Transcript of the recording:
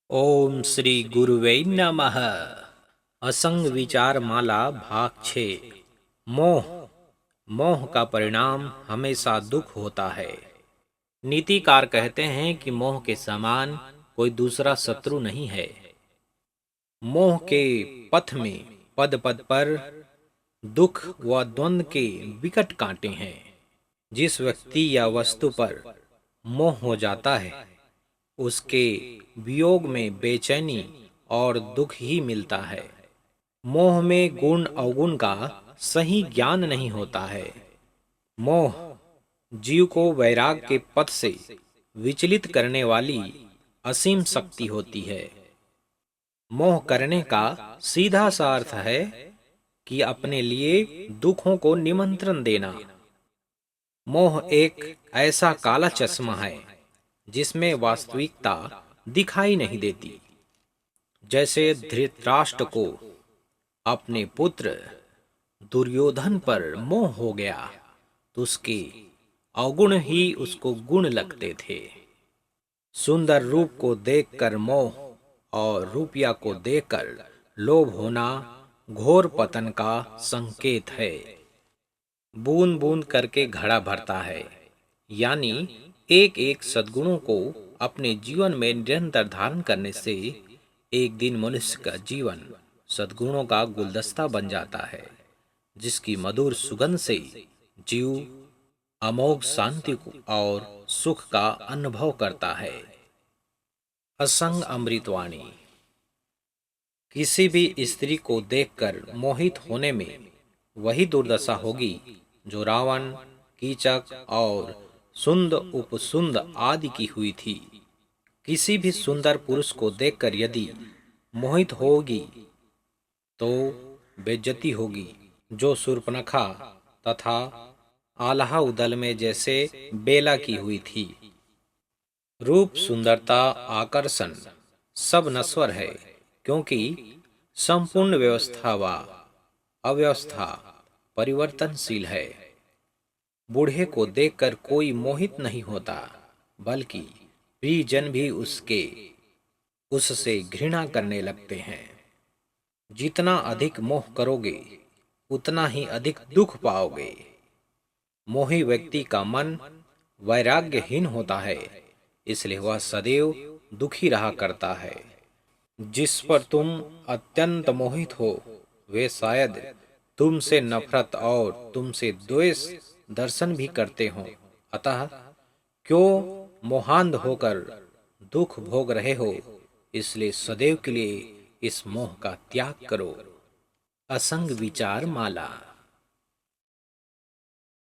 ओम श्री गुरुवे नमः। असंग विचार माला भाग 6। मोह। मोह का परिणाम हमेशा दुख होता है। नीतिकार कहते हैं कि मोह के समान कोई दूसरा शत्रु नहीं है। मोह के पथ में पद पद पर दुख व द्वंद्व के विकट कांटे हैं। जिस व्यक्ति या वस्तु पर मोह हो जाता है उसके वियोग में बेचैनी और दुख ही मिलता है। मोह में गुण अवगुण का सही ज्ञान नहीं होता है। मोह जीव को वैराग के पथ से विचलित करने वाली असीम शक्ति होती है। मोह करने का सीधा सा अर्थ है कि अपने लिए दुखों को निमंत्रण देना। मोह एक ऐसा काला चश्मा है जिसमें वास्तविकता दिखाई नहीं देती। जैसे धृतराष्ट्र को अपने पुत्र दुर्योधन पर मोह हो गया तो उसके अवगुण ही उसको गुण लगते थे। सुंदर रूप को देखकर मोह और रुपया को देखकर लोभ होना घोर पतन का संकेत है। बूंद बूंद करके घड़ा भरता है, यानी एक एक सद्गुणों को अपने जीवन में निरंतर धारण करने से एक दिन मनुष्य का जीवन सद्गुणों का गुलदस्ता बन जाता है, जिसकी मधुर सुगंध से जीव अमोघ शांति और सुख का अनुभव करता है। असंग अमृतवाणी। किसी भी स्त्री को देखकर मोहित होने में वही दुर्दशा होगी जो रावण, कीचक और सुंद उपसुंद आदि की हुई थी। किसी भी सुंदर पुरुष को देखकर यदि मोहित होगी तो बेइज्जती होगी जो शूर्पणखा तथा आल्हा उदल में जैसे बेला की हुई थी। रूप, सुंदरता, आकर्षण सब नश्वर है, क्योंकि संपूर्ण व्यवस्था व अव्यवस्था परिवर्तनशील है। बूढ़े को देखकर कोई मोहित नहीं होता, बल्कि प्रियजन भी उससे घृणा करने लगते हैं। जितना अधिक मोह करोगे उतना ही अधिक दुख पाओगे। मोही व्यक्ति का मन वैराग्यहीन होता है, इसलिए वह सदैव दुखी रहा करता है। जिस पर तुम अत्यंत मोहित हो वे शायद तुमसे नफरत और तुमसे द्वेष दर्शन भी करते हो। अतः क्यों मोहांध होकर दुख भोग रहे हो? इसलिए सदैव के लिए इस मोह का त्याग करो। असंग विचार माला।